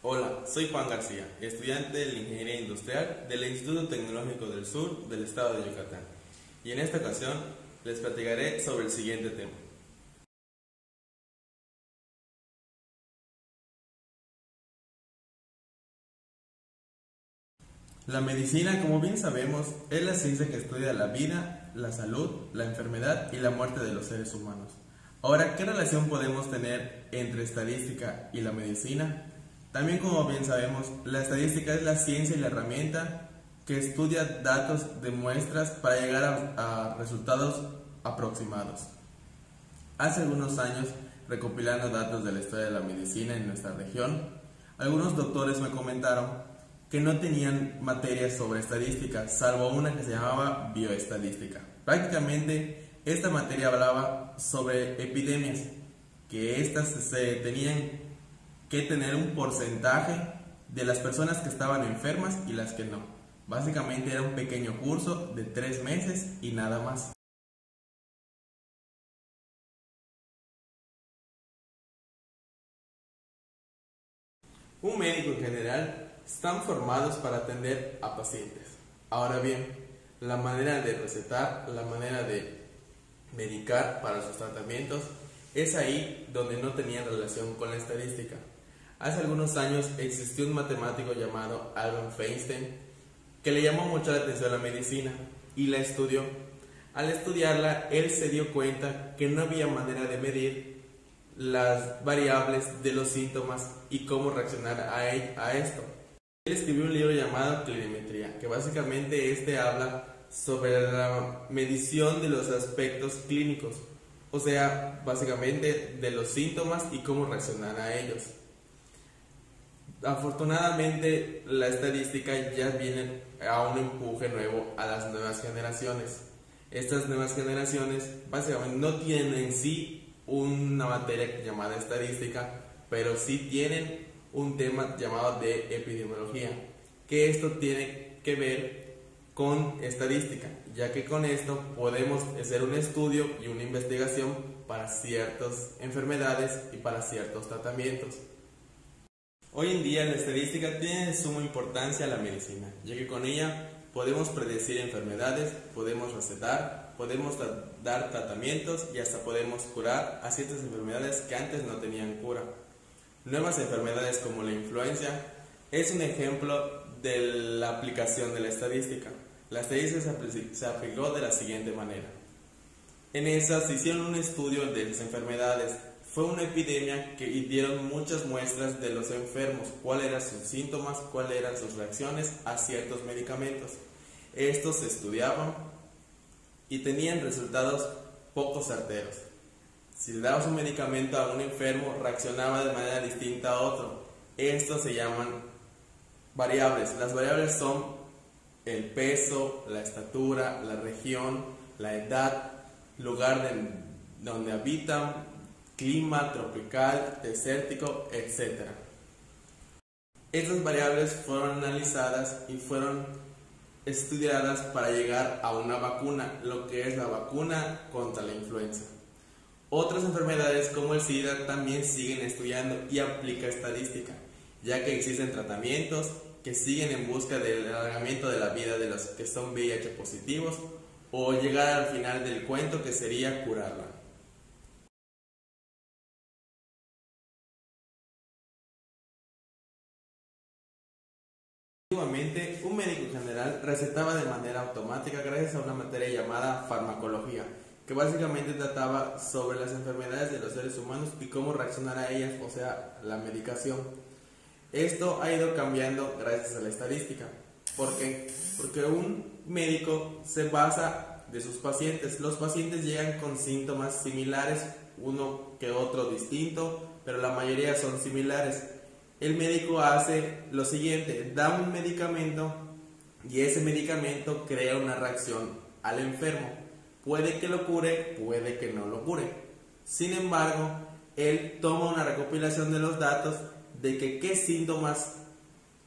Hola, soy Juan García, estudiante de la Ingeniería Industrial del Instituto Tecnológico del Sur del Estado de Yucatán. Y en esta ocasión les platicaré sobre el siguiente tema. La medicina, como bien sabemos, es la ciencia que estudia la vida, la salud, la enfermedad y la muerte de los seres humanos. Ahora, ¿qué relación podemos tener entre estadística y la medicina? También, como bien sabemos, la estadística es la ciencia y la herramienta que estudia datos de muestras para llegar a resultados aproximados. Hace algunos años, recopilando datos de la historia de la medicina en nuestra región, algunos doctores me comentaron que no tenían materias sobre estadística, salvo una que se llamaba bioestadística. Prácticamente esta materia hablaba sobre epidemias, que estas se tenían que tener un porcentaje de las personas que estaban enfermas y las que no. Básicamente era un pequeño curso de 3 meses y nada más. Un médico en general están formados para atender a pacientes. Ahora bien, la manera de recetar, la manera de medicar para sus tratamientos, es ahí donde no tenían relación con la estadística. Hace algunos años existió un matemático llamado Albert Einstein que le llamó mucho la atención a la medicina y la estudió. Al estudiarla, él se dio cuenta que no había manera de medir las variables de los síntomas y cómo reaccionar a esto. Él escribió un libro llamado Clinimetría, que básicamente habla sobre la medición de los aspectos clínicos, o sea, básicamente de los síntomas y cómo reaccionar a ellos. Afortunadamente, la estadística ya viene a un empuje nuevo a las nuevas generaciones. Estas nuevas generaciones básicamente no tienen en sí una materia llamada estadística, pero sí tienen un tema llamado de epidemiología, que esto tiene que ver con estadística, ya que con esto podemos hacer un estudio y una investigación para ciertas enfermedades y para ciertos tratamientos. Hoy en día la estadística tiene de suma importancia a la medicina, ya que con ella podemos predecir enfermedades, podemos recetar, podemos dar tratamientos y hasta podemos curar a ciertas enfermedades que antes no tenían cura. Nuevas enfermedades como la influenza es un ejemplo de la aplicación de la estadística. La estadística se aplicó de la siguiente manera. En esa se hicieron un estudio de las enfermedades. Fue una epidemia que dieron muchas muestras de los enfermos, cuáles eran sus síntomas, cuáles eran sus reacciones a ciertos medicamentos. Estos se estudiaban y tenían resultados poco certeros. Si le dabas un medicamento a un enfermo, reaccionaba de manera distinta a otro. Estos se llaman variables. Las variables son el peso, la estatura, la región, la edad, lugar donde habitan, clima tropical, desértico, etc. Estas variables fueron analizadas y fueron estudiadas para llegar a una vacuna, lo que es la vacuna contra la influenza. Otras enfermedades como el SIDA también siguen estudiando y aplica estadística, ya que existen tratamientos que siguen en busca del alargamiento de la vida de los que son VIH positivos o llegar al final del cuento, que sería curarla. Antiguamente, un médico general recetaba de manera automática gracias a una materia llamada farmacología, que básicamente trataba sobre las enfermedades de los seres humanos y cómo reaccionar a ellas, o sea, la medicación. Esto ha ido cambiando gracias a la estadística. ¿Por qué? Porque un médico se basa de sus pacientes. Los pacientes llegan con síntomas similares, uno que otro distinto, pero la mayoría son similares. El médico hace lo siguiente: da un medicamento y ese medicamento crea una reacción al enfermo. Puede que lo cure, puede que no lo cure. Sin embargo, él toma una recopilación de los datos de qué síntomas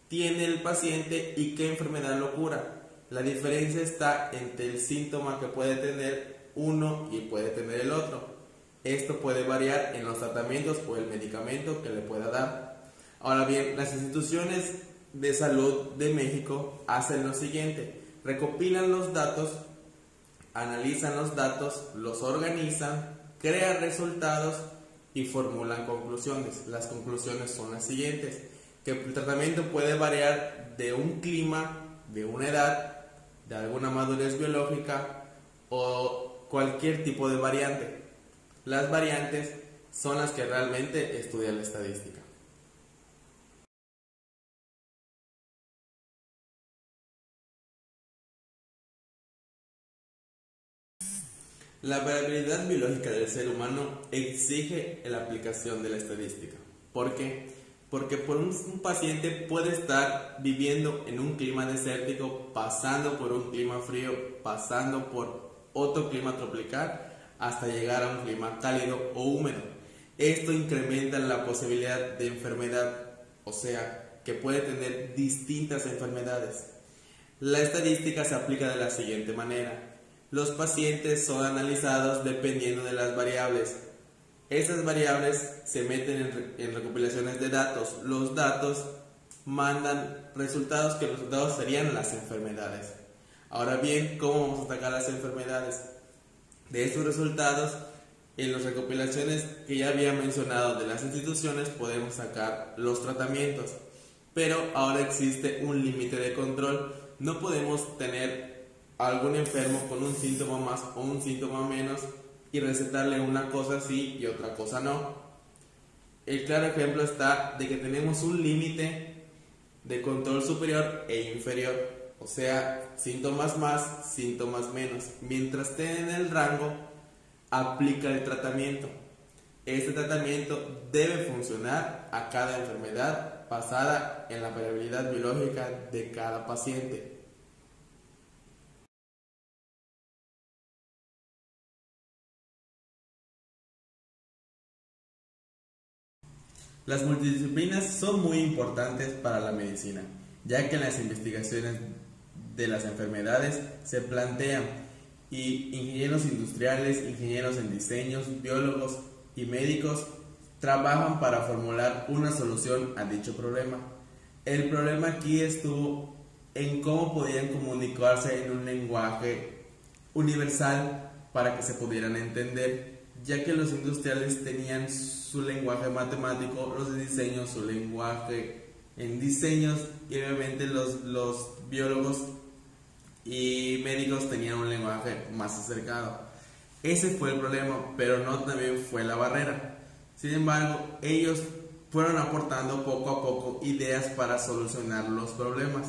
tiene el paciente y qué enfermedad lo cura. La diferencia está entre el síntoma que puede tener uno y puede tener el otro. Esto puede variar en los tratamientos o el medicamento que le pueda dar. Ahora bien, las instituciones de salud de México hacen lo siguiente: recopilan los datos, analizan los datos, los organizan, crean resultados y formulan conclusiones. Las conclusiones son las siguientes: que el tratamiento puede variar de un clima, de una edad, de alguna madurez biológica o cualquier tipo de variante. Las variantes son las que realmente estudia la estadística. La variabilidad biológica del ser humano exige la aplicación de la estadística. ¿Por qué? Porque un paciente puede estar viviendo en un clima desértico, pasando por un clima frío, pasando por otro clima tropical, hasta llegar a un clima cálido o húmedo. Esto incrementa la posibilidad de enfermedad, o sea, que puede tener distintas enfermedades. La estadística se aplica de la siguiente manera: los pacientes son analizados dependiendo de las variables. Esas variables se meten en recopilaciones de datos. Los datos mandan resultados, que los resultados serían las enfermedades. Ahora bien, ¿cómo vamos a atacar las enfermedades? De estos resultados, en las recopilaciones que ya había mencionado de las instituciones, podemos sacar los tratamientos. Pero ahora existe un límite de control. No podemos tener algún enfermo con un síntoma más o un síntoma menos y recetarle una cosa sí y otra cosa no. El claro ejemplo está de que tenemos un límite de control superior e inferior, o sea, síntomas más, síntomas menos. Mientras esté en el rango, aplica el tratamiento. Este tratamiento debe funcionar a cada enfermedad basada en la variabilidad biológica de cada paciente. Las multidisciplinas son muy importantes para la medicina, ya que en las investigaciones de las enfermedades se plantean y ingenieros industriales, ingenieros en diseños, biólogos y médicos trabajan para formular una solución a dicho problema. El problema aquí estuvo en cómo podían comunicarse en un lenguaje universal para que se pudieran entender, ya que los industriales tenían su lenguaje matemático, los de diseño su lenguaje en diseños y obviamente los biólogos y médicos tenían un lenguaje más acercado. Ese fue el problema, pero no también fue la barrera. Sin embargo, ellos fueron aportando poco a poco ideas para solucionar los problemas.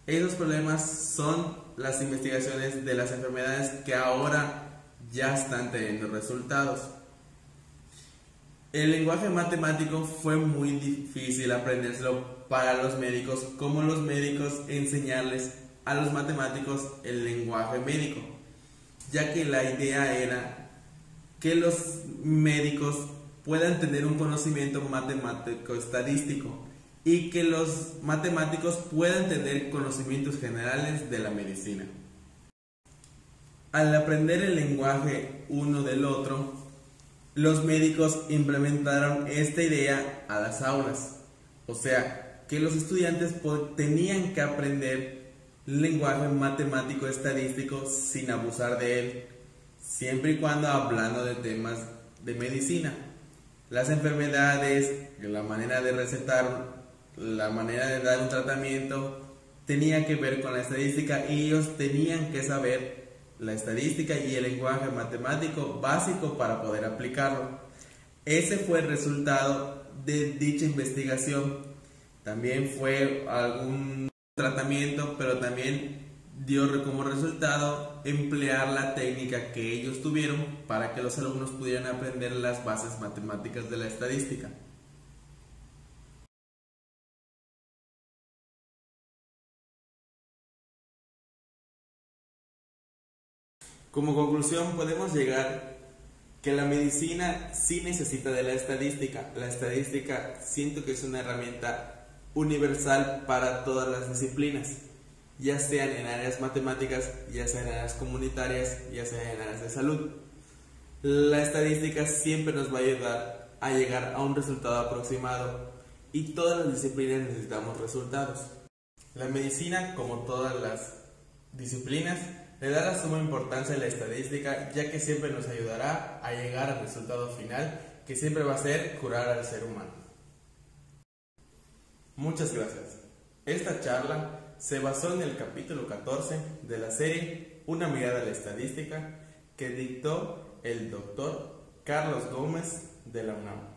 Esos problemas son las investigaciones de las enfermedades que ahora ya están teniendo resultados. El lenguaje matemático fue muy difícil aprendérselo para los médicos, como los médicos enseñarles a los matemáticos el lenguaje médico, ya que la idea era que los médicos puedan tener un conocimiento matemático estadístico y que los matemáticos puedan tener conocimientos generales de la medicina. Al aprender el lenguaje uno del otro, los médicos implementaron esta idea a las aulas. O sea, que los estudiantes tenían que aprender el lenguaje matemático estadístico sin abusar de él, siempre y cuando hablando de temas de medicina. Las enfermedades, la manera de recetar, la manera de dar un tratamiento, tenía que ver con la estadística y ellos tenían que saber la estadística y el lenguaje matemático básico para poder aplicarlo. Ese fue el resultado de dicha investigación. También fue algún tratamiento, pero también dio como resultado emplear la técnica que ellos tuvieron para que los alumnos pudieran aprender las bases matemáticas de la estadística. Como conclusión podemos llegar que la medicina sí necesita de la estadística. La estadística siento que es una herramienta universal para todas las disciplinas, ya sean en áreas matemáticas, ya sean en áreas comunitarias, ya sean en áreas de salud. La estadística siempre nos va a ayudar a llegar a un resultado aproximado y todas las disciplinas necesitamos resultados. La medicina, como todas las disciplinas, le da la suma importancia a la estadística, ya que siempre nos ayudará a llegar al resultado final, que siempre va a ser curar al ser humano. Muchas gracias. Esta charla se basó en el capítulo 14 de la serie Una mirada a la estadística, que dictó el doctor Carlos Gómez de la UNAM.